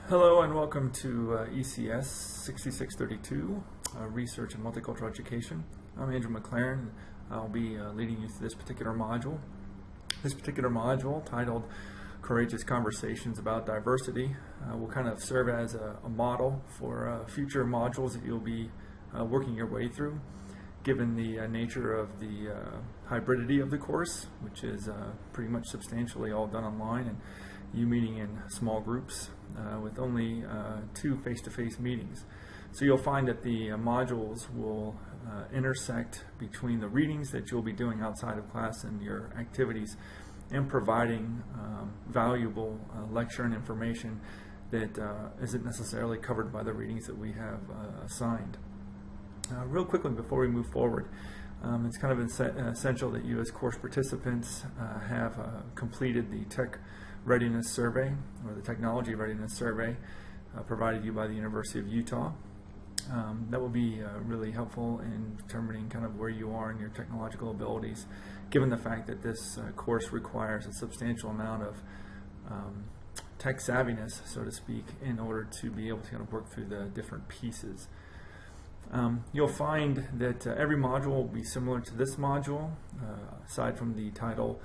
Hello and welcome to ECS 6632, Research in Multicultural Education. I'm Andrew McLaren. I'll be leading you through this particular module. This particular module, titled Courageous Conversations About Diversity, will kind of serve as a model for future modules that you'll be working your way through, given the nature of the hybridity of the course, which is pretty much substantially all done online, and you meeting in small groups with only 2 face-to-face meetings. So you'll find that the modules will intersect between the readings that you'll be doing outside of class and your activities, and providing valuable lecture and information that isn't necessarily covered by the readings that we have assigned. Real quickly before we move forward, it's kind of essential that you as course participants have completed the Tech Readiness Survey, or the Technology Readiness Survey, provided you by the University of Utah. That will be really helpful in determining kind of where you are in your technological abilities, given the fact that this course requires a substantial amount of tech savviness, so to speak, in order to be able to kind of work through the different pieces. You'll find that every module will be similar to this module. Aside from the title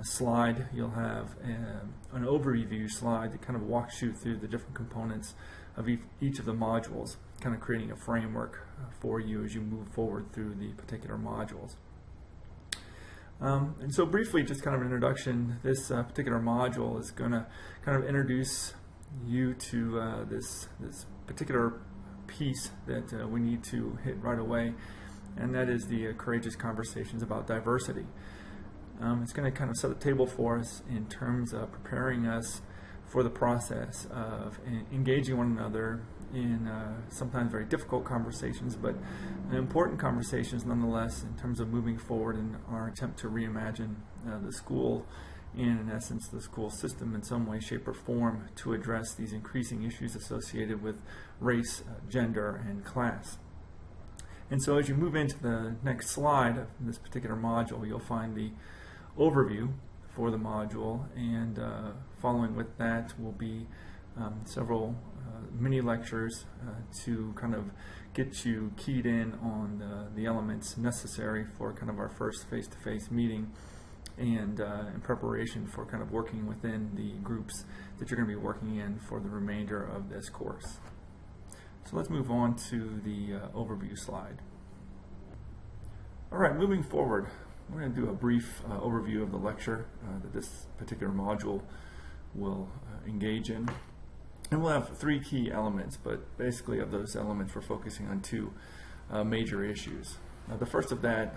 slide, you'll have an overview slide that kind of walks you through the different components of each of the modules, kind of creating a framework for you as you move forward through the particular modules. And so briefly, just kind of an introduction, this particular module is going to kind of introduce you to this particular piece that we need to hit right away, and that is the courageous conversations about diversity. It's going to kind of set the table for us in terms of preparing us for the process of engaging one another in sometimes very difficult conversations, but important conversations nonetheless, in terms of moving forward in our attempt to reimagine the school and, in essence, the school system in some way, shape, or form to address these increasing issues associated with race, gender, and class. And so as you move into the next slide of this particular module, you'll find the overview for the module, and following with that will be several mini lectures to kind of get you keyed in on the elements necessary for kind of our first face-to-face meeting, and in preparation for kind of working within the groups that you're going to be working in for the remainder of this course. So let's move on to the overview slide. All right, moving forward, we're going to do a brief overview of the lecture that this particular module will engage in. And we'll have 3 key elements, but basically of those elements we're focusing on 2 major issues. The first of that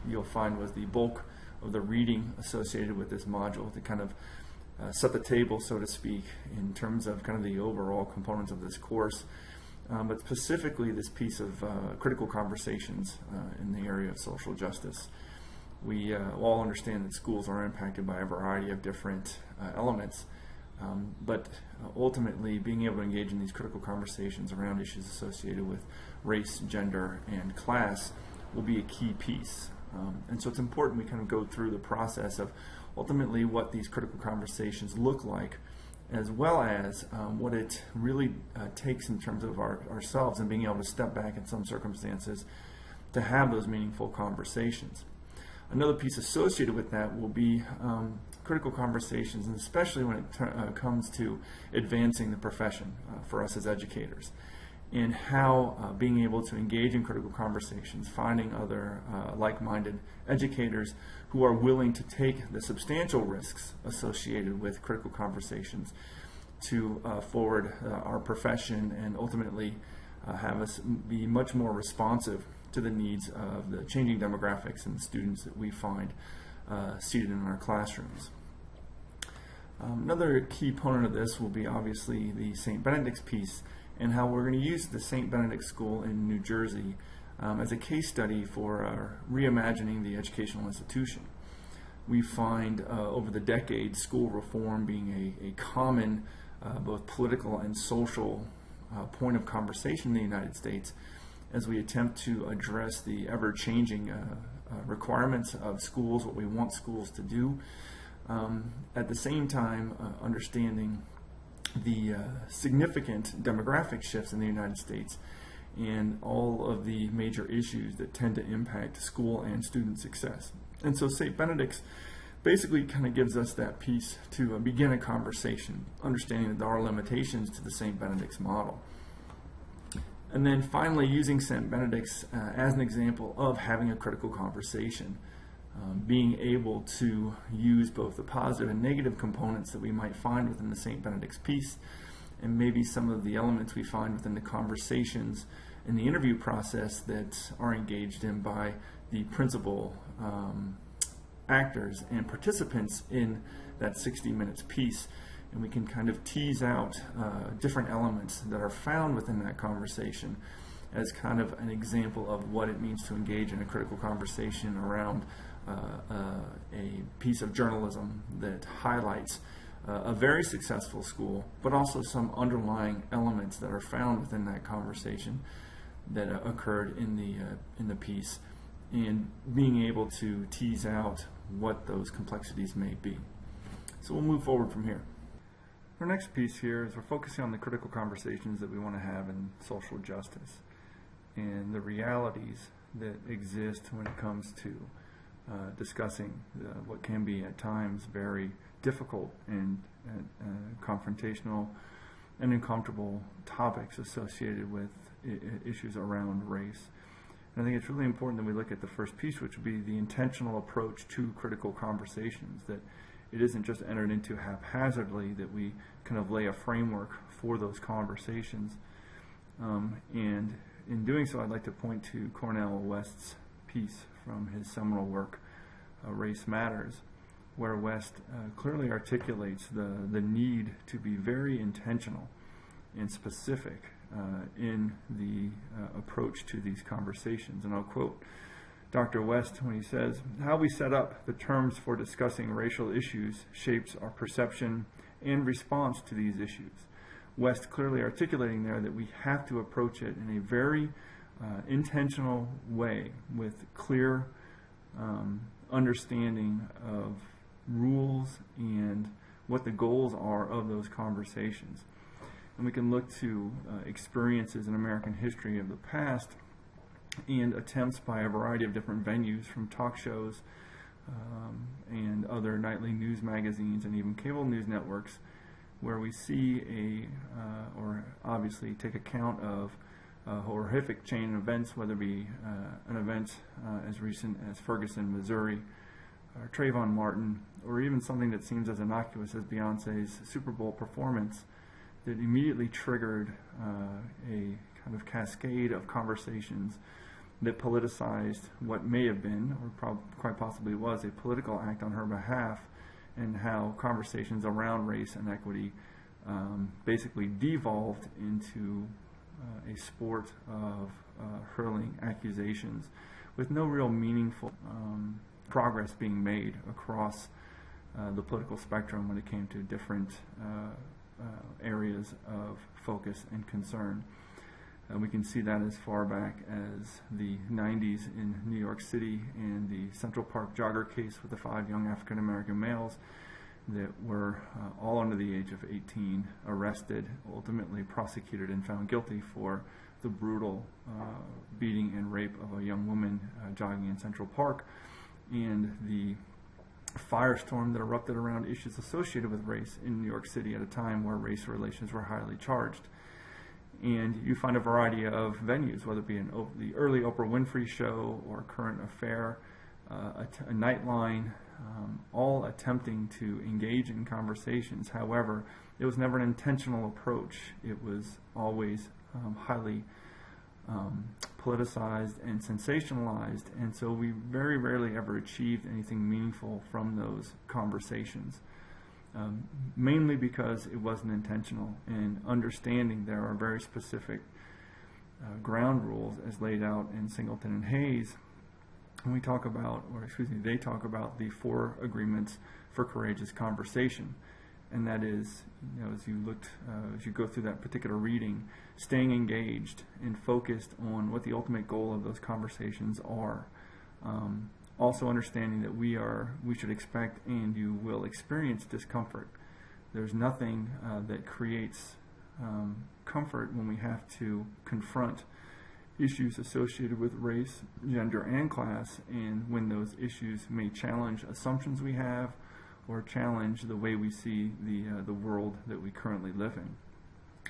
you'll find was the bulk of the reading associated with this module to kind of set the table, so to speak, in terms of kind of the overall components of this course, but specifically this piece of critical conversations in the area of social justice. We all understand that schools are impacted by a variety of different elements, but ultimately being able to engage in these critical conversations around issues associated with race, gender, and class will be a key piece. And so it's important we kind of go through the process of ultimately what these critical conversations look like, as well as what it really takes in terms of ourselves and being able to step back in some circumstances to have those meaningful conversations. Another piece associated with that will be critical conversations, and especially when it comes to advancing the profession for us as educators, and how being able to engage in critical conversations, finding other like-minded educators who are willing to take the substantial risks associated with critical conversations to forward our profession, and ultimately have us be much more responsive to the needs of the changing demographics and the students that we find seated in our classrooms. Another key component of this will be obviously the St. Benedict's piece, and how we're going to use the St. Benedict School in New Jersey as a case study for reimagining the educational institution. We find over the decades school reform being a common both political and social point of conversation in the United States, as we attempt to address the ever-changing requirements of schools, what we want schools to do, at the same time understanding the significant demographic shifts in the United States and all of the major issues that tend to impact school and student success. And so St. Benedict's basically kind of gives us that piece to begin a conversation, understanding that there are limitations to the St. Benedict's model. And then finally, using St. Benedict's as an example of having a critical conversation, being able to use both the positive and negative components that we might find within the St. Benedict's piece, and maybe some of the elements we find within the conversations in the interview process that are engaged in by the principal actors and participants in that 60 minutes piece. And we can kind of tease out different elements that are found within that conversation as kind of an example of what it means to engage in a critical conversation around a piece of journalism that highlights a very successful school, but also some underlying elements that are found within that conversation that occurred in the piece, and being able to tease out what those complexities may be. So we'll move forward from here. Our next piece here is we're focusing on the critical conversations that we want to have in social justice and the realities that exist when it comes to discussing what can be at times very difficult and confrontational and uncomfortable topics associated with issues around race. And I think it's really important that we look at the first piece, which would be the intentional approach to critical conversations, that it isn't just entered into haphazardly, that we kind of lay a framework for those conversations. And in doing so, I'd like to point to Cornel West's piece from his seminal work, Race Matters, where West clearly articulates the need to be very intentional and specific in the approach to these conversations. And I'll quote Dr. West when he says, "How we set up the terms for discussing racial issues shapes our perception and response to these issues." West clearly articulating there that we have to approach it in a very intentional way with clear understanding of rules and what the goals are of those conversations. And we can look to experiences in American history of the past and attempts by a variety of different venues, from talk shows and other nightly news magazines and even cable news networks, where we see or obviously take account of a horrific chain of events, whether it be an event as recent as Ferguson, Missouri, or Trayvon Martin, or even something that seems as innocuous as Beyonce's Super Bowl performance, that immediately triggered a kind of cascade of conversations that politicized what may have been, or quite possibly was, a political act on her behalf, and how conversations around race and equity basically devolved into a sport of hurling accusations with no real meaningful progress being made across the political spectrum when it came to different areas of focus and concern. We can see that as far back as the 90s in New York City and the Central Park jogger case with the 5 young African American males that were all under the age of 18, arrested, ultimately prosecuted and found guilty for the brutal beating and rape of a young woman jogging in Central Park, and the firestorm that erupted around issues associated with race in New York City at a time where race relations were highly charged. And you find a variety of venues, whether it be the early Oprah Winfrey show or Current Affair, a Nightline, all attempting to engage in conversations. However, it was never an intentional approach. It was always highly politicized and sensationalized, and so we very rarely ever achieved anything meaningful from those conversations. Mainly because it wasn't intentional, and understanding there are very specific ground rules as laid out in Singleton and Hayes. And we talk about, they talk about the 4 agreements for courageous conversation, and that is, as you go through that particular reading, staying engaged and focused on what the ultimate goal of those conversations are. Also understanding that we should expect and you will experience discomfort there's nothing that creates comfort when we have to confront issues associated with race, gender, and class, and when those issues may challenge assumptions we have or challenge the way we see the world that we currently live in.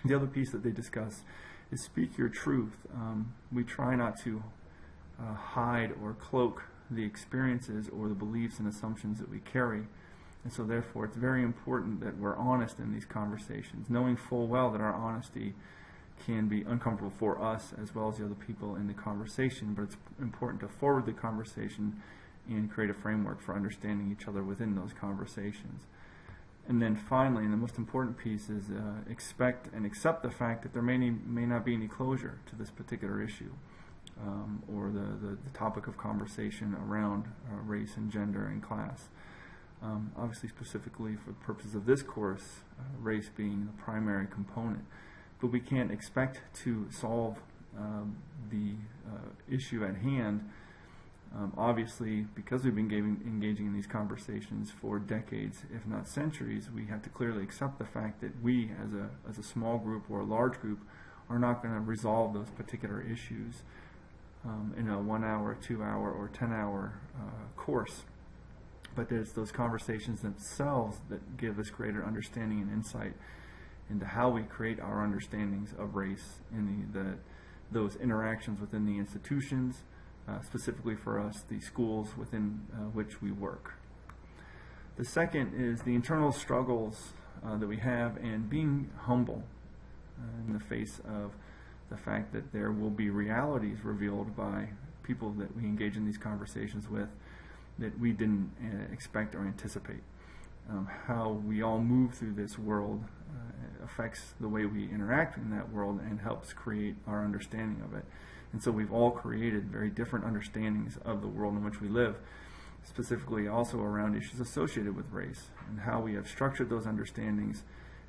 The other piece that they discuss is speak your truth. We try not to hide or cloak the experiences or the beliefs and assumptions that we carry. And so therefore it's very important that we're honest in these conversations, knowing full well that our honesty can be uncomfortable for us as well as the other people in the conversation, but it's important to forward the conversation and create a framework for understanding each other within those conversations. And then finally, and the most important piece is expect and accept the fact that there may not be any closure to this particular issue or the topic of conversation around race and gender and class. Obviously, specifically for the purposes of this course, race being the primary component. But we can't expect to solve the issue at hand. Obviously, because we've been engaging in these conversations for decades, if not centuries, we have to clearly accept the fact that we, as a small group or a large group, are not going to resolve those particular issues in a 1 hour, 2 hour, or 10-hour course. But there's those conversations themselves that give us greater understanding and insight into how we create our understandings of race in those interactions within the institutions, specifically for us, the schools within which we work. The second is the internal struggles that we have and being humble in the face of the fact that there will be realities revealed by people that we engage in these conversations with that we didn't expect or anticipate. How we all move through this world affects the way we interact in that world and helps create our understanding of it. And so we've all created very different understandings of the world in which we live, specifically also around issues associated with race, and how we have structured those understandings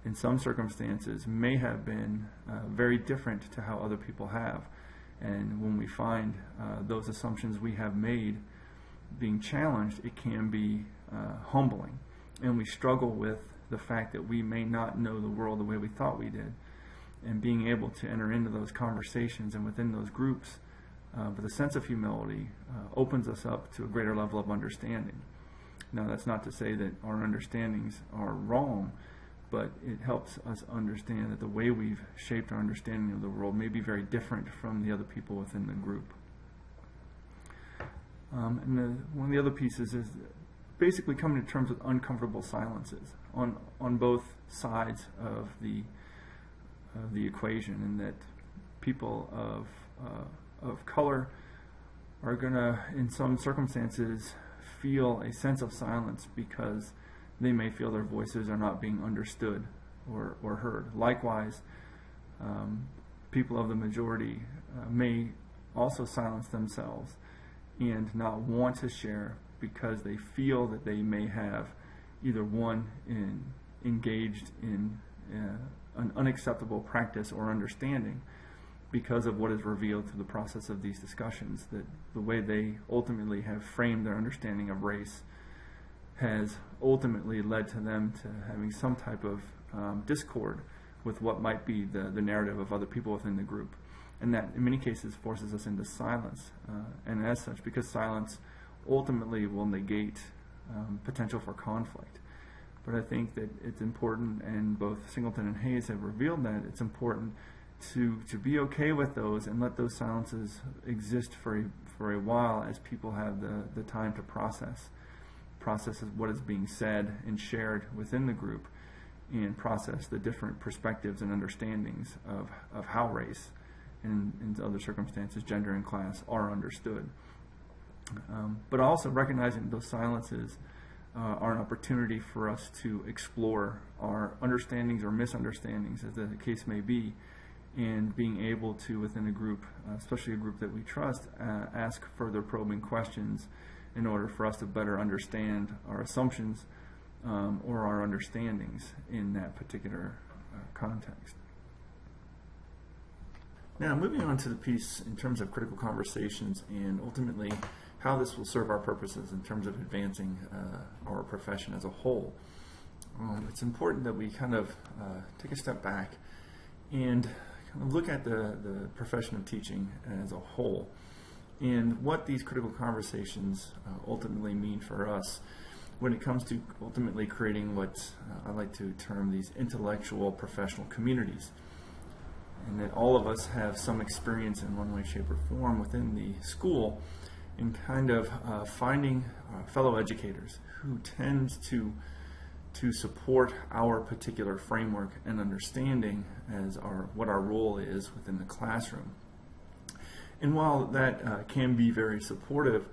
in some circumstances may have been very different to how other people have. And when we find those assumptions we have made being challenged, it can be humbling. And we struggle with the fact that we may not know the world the way we thought we did. And being able to enter into those conversations and within those groups with a sense of humility opens us up to a greater level of understanding. Now, that's not to say that our understandings are wrong, but it helps us understand that the way we've shaped our understanding of the world may be very different from the other people within the group. And one of the other pieces is basically coming to terms with uncomfortable silences on both sides of the equation, and that people of color are going to, in some circumstances, feel a sense of silence because they may feel their voices are not being understood or heard. Likewise, people of the majority may also silence themselves and not want to share because they feel that they may have either engaged in an unacceptable practice or understanding because of what is revealed through the process of these discussions, that the way they ultimately have framed their understanding of race has ultimately led to them to having some type of discord with what might be the narrative of other people within the group. And that, in many cases, forces us into silence. And as such, because silence ultimately will negate potential for conflict. But I think that it's important, and both Singleton and Hayes have revealed that it's important to be okay with those and let those silences exist for a while as people have the time to process what is being said and shared within the group, and process the different perspectives and understandings of how race and in other circumstances gender and class are understood. But also recognizing those silences are an opportunity for us to explore our understandings or misunderstandings, as the case may be, and being able to, within a group, especially a group that we trust, ask further probing questions in order for us to better understand our assumptions or our understandings in that particular context. Now, moving on to the piece in terms of critical conversations and ultimately how this will serve our purposes in terms of advancing our profession as a whole. it's important that we kind of take a step back and kind of look at the profession of teaching as a whole and what these critical conversations ultimately mean for us when it comes to ultimately creating what I like to term these intellectual professional communities. And that all of us have some experience in one way, shape, or form within the school in kind of finding fellow educators who tend to support our particular framework and understanding as what our role is within the classroom. And while that can be very supportive,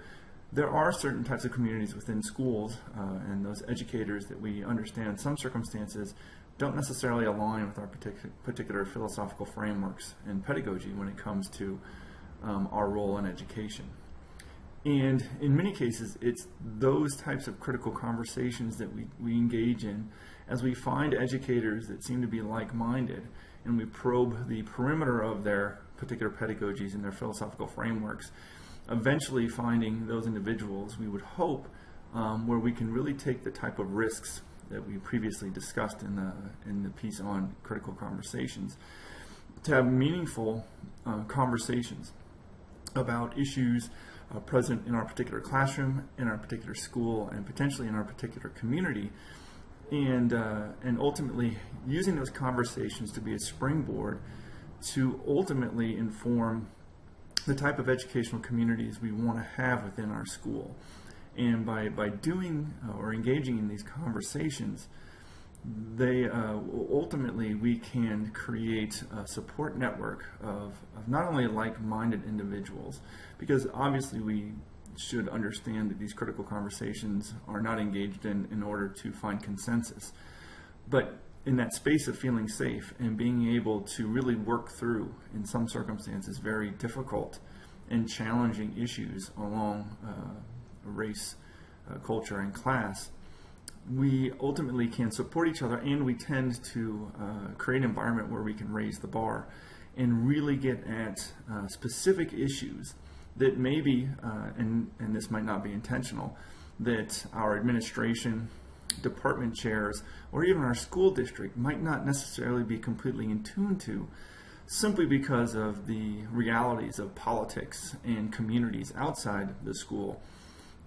there are certain types of communities within schools and those educators that we understand in some circumstances don't necessarily align with our particular philosophical frameworks and pedagogy when it comes to our role in education. And in many cases, it's those types of critical conversations that we engage in as we find educators that seem to be like-minded, and we probe the perimeter of their particular pedagogies and their philosophical frameworks, eventually finding those individuals, we would hope, where we can really take the type of risks that we previously discussed in the piece on critical conversations, to have meaningful conversations about issues present in our particular classroom, in our particular school, and potentially in our particular community, and ultimately using those conversations to be a springboard to ultimately inform the type of educational communities we want to have within our school. And by doing or engaging in these conversations, they ultimately we can create a support network of not only like-minded individuals, because obviously we should understand that these critical conversations are not engaged in order to find consensus, but in that space of feeling safe and being able to really work through, in some circumstances, very difficult and challenging issues along race, culture, and class, we ultimately can support each other, and we tend to create an environment where we can raise the bar and really get at specific issues that maybe, and this might not be intentional, that our administration, department chairs, or even our school district might not necessarily be completely in tune to, simply because of the realities of politics and communities outside the school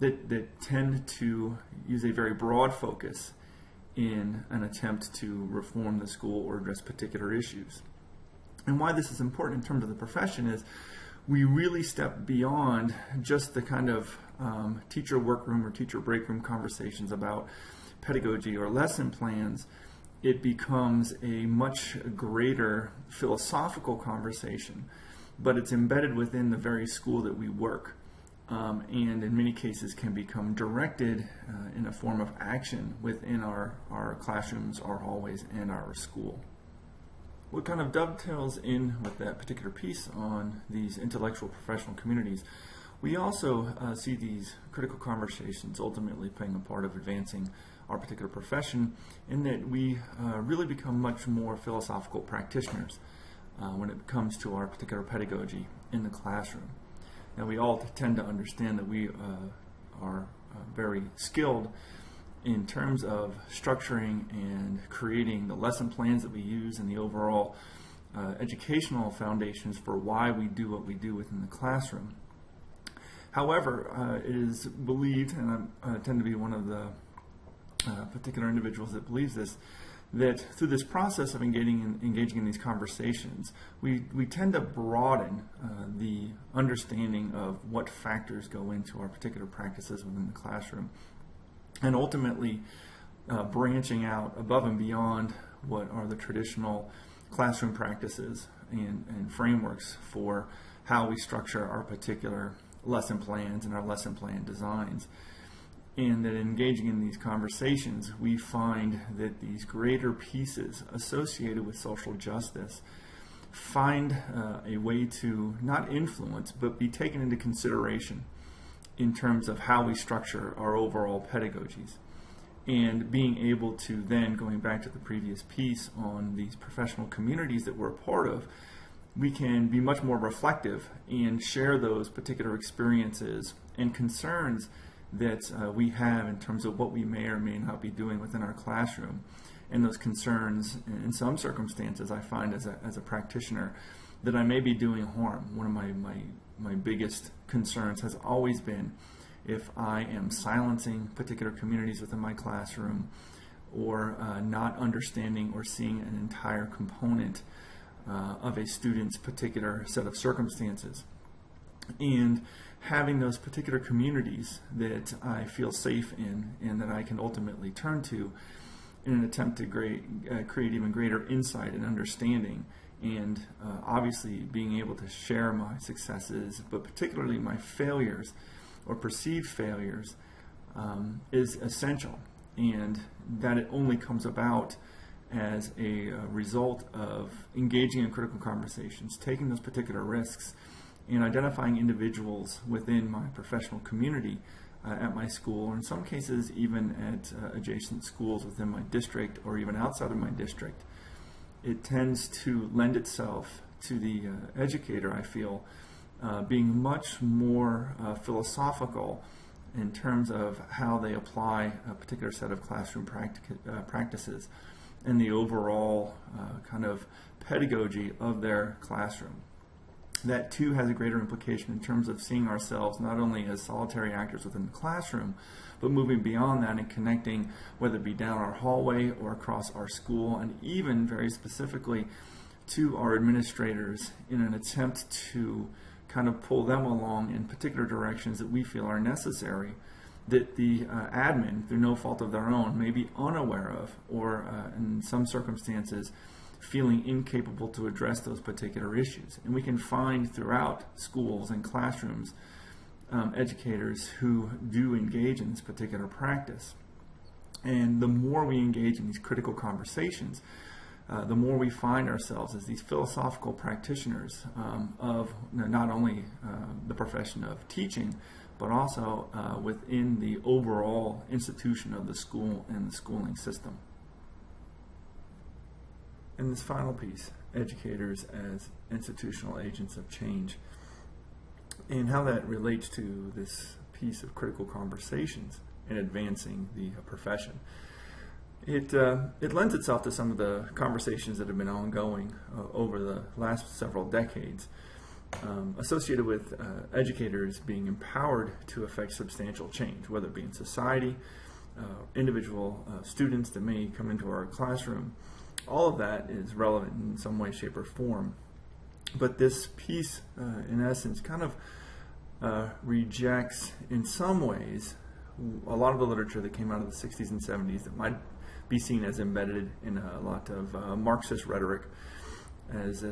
that tend to use a very broad focus in an attempt to reform the school or address particular issues. And why this is important in terms of the profession is we really step beyond just the kind of teacher workroom or teacher break room conversations about pedagogy or lesson plans. It becomes a much greater philosophical conversation, but it's embedded within the very school that we work. And in many cases can become directed in a form of action within our classrooms, our hallways, and our school. What kind of dovetails in with that particular piece on these intellectual professional communities, we also see these critical conversations ultimately playing a part of advancing our particular profession, in that we really become much more philosophical practitioners when it comes to our particular pedagogy in the classroom. Now, we all tend to understand that we are very skilled in terms of structuring and creating the lesson plans that we use and the overall educational foundations for why we do what we do within the classroom. However, it is believed, and I tend to be one of the particular individuals that believes this, that through this process of engaging in these conversations, we tend to broaden the understanding of what factors go into our particular practices within the classroom, and ultimately branching out above and beyond what are the traditional classroom practices and frameworks for how we structure our particular lesson plans and our lesson plan designs. And that engaging in these conversations, we find that these greater pieces associated with social justice find a way to not influence, but be taken into consideration in terms of how we structure our overall pedagogies. And being able to then, going back to the previous piece on these professional communities that we're a part of, we can be much more reflective and share those particular experiences and concerns that we have in terms of what we may or may not be doing within our classroom, and those concerns. In some circumstances, I find as a practitioner that I may be doing harm. One of my biggest concerns has always been if I am silencing particular communities within my classroom, or not understanding or seeing an entire component of a student's particular set of circumstances. And having those particular communities that I feel safe in and that I can ultimately turn to in an attempt to create even greater insight and understanding, and obviously being able to share my successes, but particularly my failures or perceived failures, is essential. And that it only comes about as a result of engaging in critical conversations, taking those particular risks, and identifying individuals within my professional community at my school, or in some cases even at adjacent schools within my district or even outside of my district. It tends to lend itself to the educator, I feel, being much more philosophical in terms of how they apply a particular set of classroom practices and the overall kind of pedagogy of their classroom. That too has a greater implication in terms of seeing ourselves not only as solitary actors within the classroom, but moving beyond that and connecting, whether it be down our hallway or across our school, and even very specifically to our administrators in an attempt to kind of pull them along in particular directions that we feel are necessary, that the admin, through no fault of their own, may be unaware of, or in some circumstances feeling incapable to address those particular issues. And we can find throughout schools and classrooms educators who do engage in this particular practice. And the more we engage in these critical conversations, the more we find ourselves as these philosophical practitioners of not only the profession of teaching, but also within the overall institution of the school and the schooling system. And this final piece, educators as institutional agents of change, and how that relates to this piece of critical conversations in advancing the profession. It lends itself to some of the conversations that have been ongoing over the last several decades, associated with educators being empowered to affect substantial change, whether it be in society, individual students that may come into our classroom. All of that is relevant in some way, shape, or form. But this piece, in essence, kind of rejects, in some ways, a lot of the literature that came out of the 60s and 70s that might be seen as embedded in a lot of Marxist rhetoric as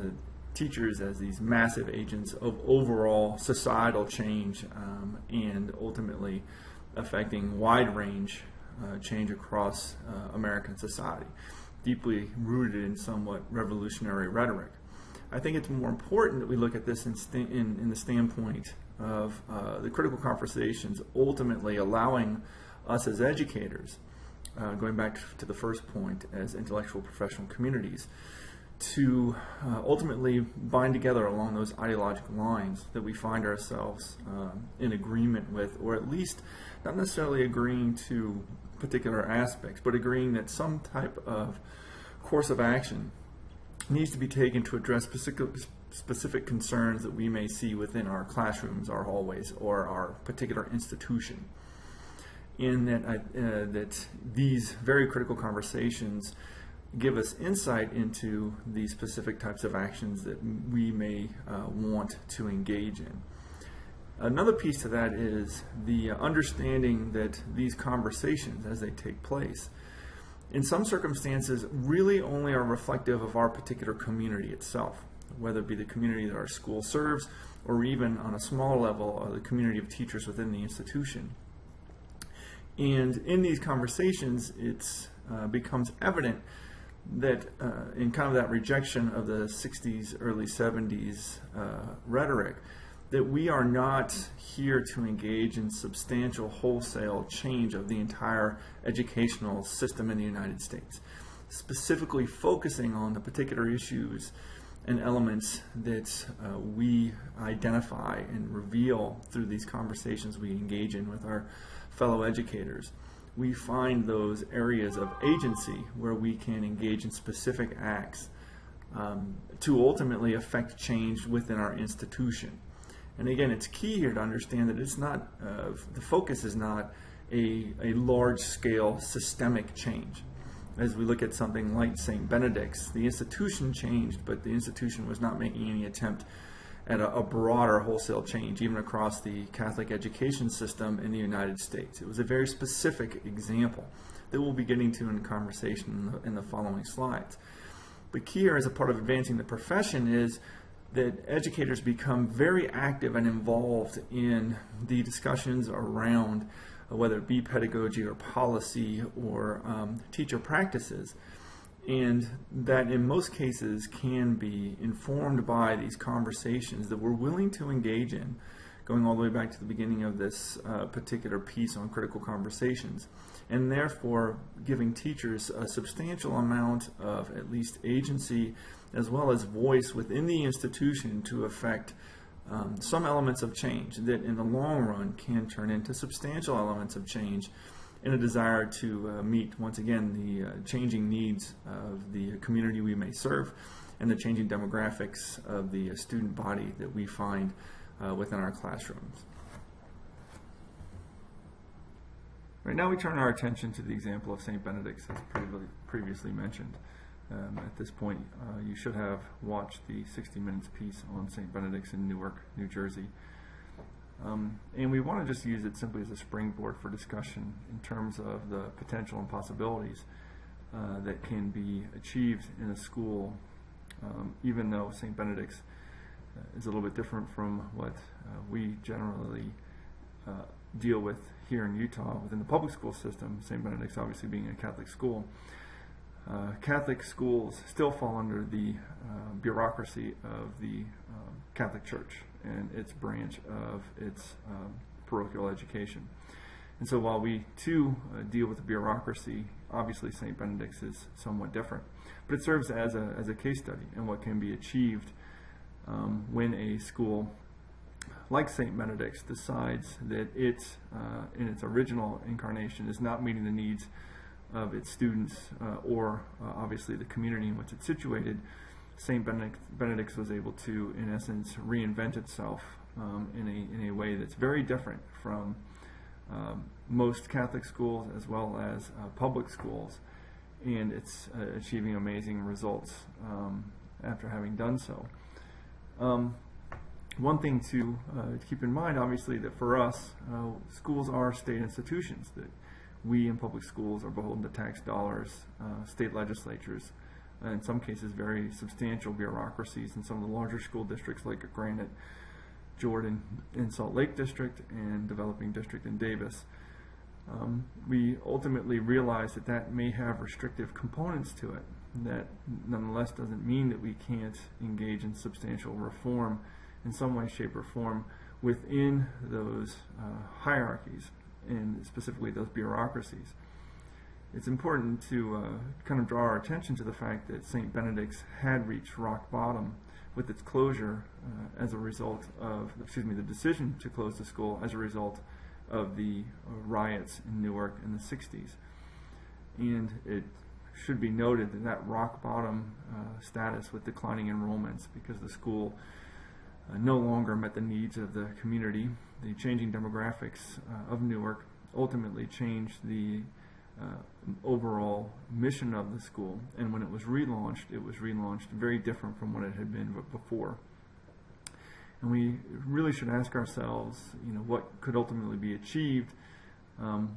teachers as these massive agents of overall societal change, and ultimately affecting wide range change across American society, deeply rooted in somewhat revolutionary rhetoric. I think it's more important that we look at this in the standpoint of the critical conversations ultimately allowing us as educators, going back to the first point, as intellectual professional communities, to ultimately bind together along those ideological lines that we find ourselves in agreement with, or at least not necessarily agreeing to particular aspects, but agreeing that some type of course of action needs to be taken to address specific concerns that we may see within our classrooms, our hallways, or our particular institution. In that these very critical conversations give us insight into the specific types of actions that we may want to engage in. Another piece to that is the understanding that these conversations, as they take place, in some circumstances really only are reflective of our particular community itself, whether it be the community that our school serves, or even on a small level, the community of teachers within the institution. And in these conversations, it becomes evident that in kind of that rejection of the 60s, early 70s rhetoric, that we are not here to engage in substantial wholesale change of the entire educational system in the United States, specifically focusing on the particular issues and elements that we identify and reveal through these conversations we engage in with our fellow educators, we find those areas of agency where we can engage in specific acts to ultimately affect change within our institution. And again, it's key here to understand that it's not, the focus is not a large-scale systemic change. As we look at something like St. Benedict's, the institution changed, but the institution was not making any attempt at a broader wholesale change, even across the Catholic education system in the United States. It was a very specific example that we'll be getting to in conversation in the following slides. But key here as a part of advancing the profession is that educators become very active and involved in the discussions around whether it be pedagogy or policy or teacher practices, and that in most cases can be informed by these conversations that we're willing to engage in, going all the way back to the beginning of this particular piece on critical conversations, and therefore giving teachers a substantial amount of at least agency as well as voice within the institution to affect some elements of change that in the long run can turn into substantial elements of change in a desire to meet, once again, the changing needs of the community we may serve and the changing demographics of the student body that we find within our classrooms. Right now we turn our attention to the example of St. Benedict's, as previously mentioned. At this point, you should have watched the 60 Minutes piece on St. Benedict's in Newark, New Jersey. And we want to just use it simply as a springboard for discussion in terms of the potential and possibilities that can be achieved in a school, even though St. Benedict's is a little bit different from what we generally deal with here in Utah within the public school system, St. Benedict's obviously being a Catholic school. Catholic schools still fall under the bureaucracy of the Catholic Church and its branch of its parochial education. And so while we too deal with the bureaucracy, obviously St. Benedict's is somewhat different. But it serves as a case study in what can be achieved when a school like St. Benedict's decides that it, in its original incarnation, is not meeting the needs of its students or obviously the community in which it's situated. St. Benedict's was able to, in essence, reinvent itself in a way that's very different from most Catholic schools as well as public schools, and it's achieving amazing results after having done so. One thing to keep in mind, obviously, that for us, schools are state institutions, that we in public schools are beholden to tax dollars, state legislatures, in some cases very substantial bureaucracies in some of the larger school districts like Granite, Jordan, and Salt Lake District, and Developing District in Davis. We ultimately realize that that may have restrictive components to it. That nonetheless doesn't mean that we can't engage in substantial reform in some way, shape, or form within those hierarchies, and specifically those bureaucracies. It's important to kind of draw our attention to the fact that St. Benedict's had reached rock bottom with its closure as a result of, the decision to close the school as a result of the riots in Newark in the 60s. And it should be noted that that rock bottom status with declining enrollments because the school no longer met the needs of the community. The changing demographics of Newark ultimately changed the overall mission of the school, and when it was relaunched very different from what it had been before. And we really should ask ourselves, what could ultimately be achieved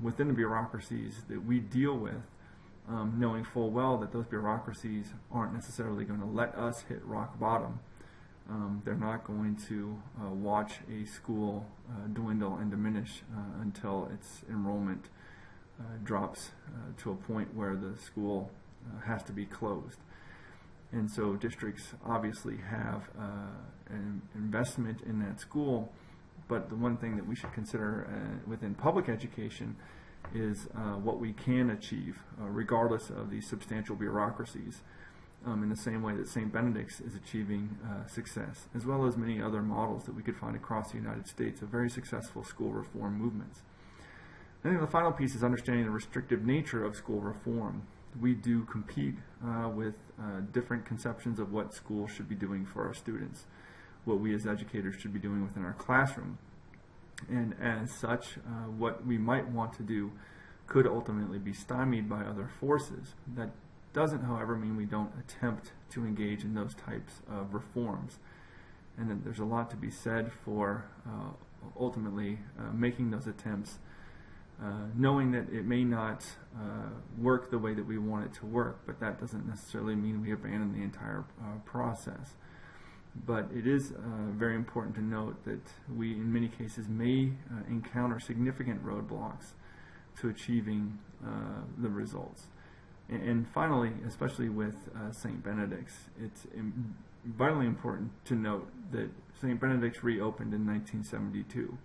within the bureaucracies that we deal with, knowing full well that those bureaucracies aren't necessarily going to let us hit rock bottom. They're not going to watch a school dwindle and diminish until its enrollment drops to a point where the school has to be closed. And so districts obviously have an investment in that school, but the one thing that we should consider within public education is what we can achieve regardless of these substantial bureaucracies, in the same way that St. Benedict's is achieving success, as well as many other models that we could find across the United States of very successful school reform movements. I think the final piece is understanding the restrictive nature of school reform. We do compete with different conceptions of what schools should be doing for our students, what we as educators should be doing within our classroom. And as such, what we might want to do could ultimately be stymied by other forces. That doesn't, however, mean we don't attempt to engage in those types of reforms. And then there's a lot to be said for ultimately making those attempts, knowing that it may not work the way that we want it to work, but that doesn't necessarily mean we abandon the entire process. But it is very important to note that we, in many cases, may encounter significant roadblocks to achieving the results. And finally, especially with St. Benedict's, it's vitally important to note that St. Benedict's reopened in 1972.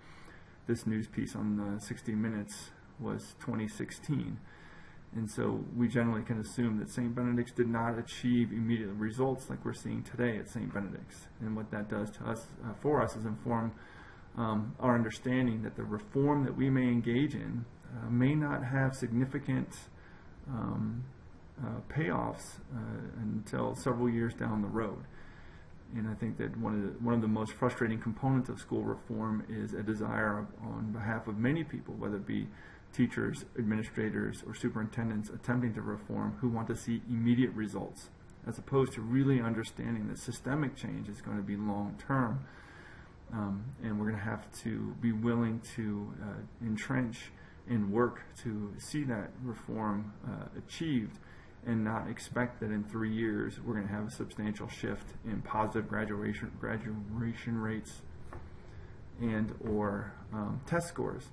This news piece on 60 Minutes was 2016. And so we generally can assume that St. Benedict's did not achieve immediate results like we're seeing today at St. Benedict's. And what that does to us, for us, is inform our understanding that the reform that we may engage in may not have significant payoffs until several years down the road. And I think that one of the most frustrating components of school reform is a desire on behalf of many people, whether it be teachers, administrators, or superintendents attempting to reform, who want to see immediate results, as opposed to really understanding that systemic change is going to be long-term. And we're going to have to be willing to entrench and work to see that reform achieved, and not expect that in 3 years we're going to have a substantial shift in positive graduation rates and or test scores.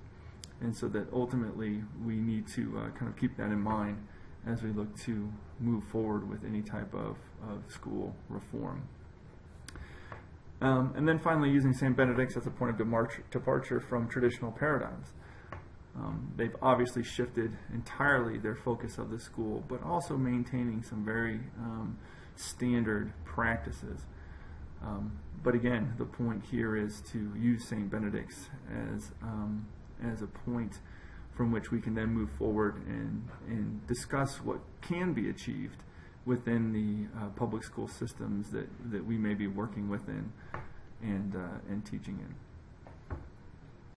And so that ultimately we need to kind of keep that in mind as we look to move forward with any type of school reform. And then finally, using St. Benedict's as a point of departure from traditional paradigms. They've obviously shifted entirely their focus of the school, but also maintaining some very standard practices. But again, the point here is to use St. Benedict's as a point from which we can then move forward and discuss what can be achieved within the public school systems that we may be working within and teaching in.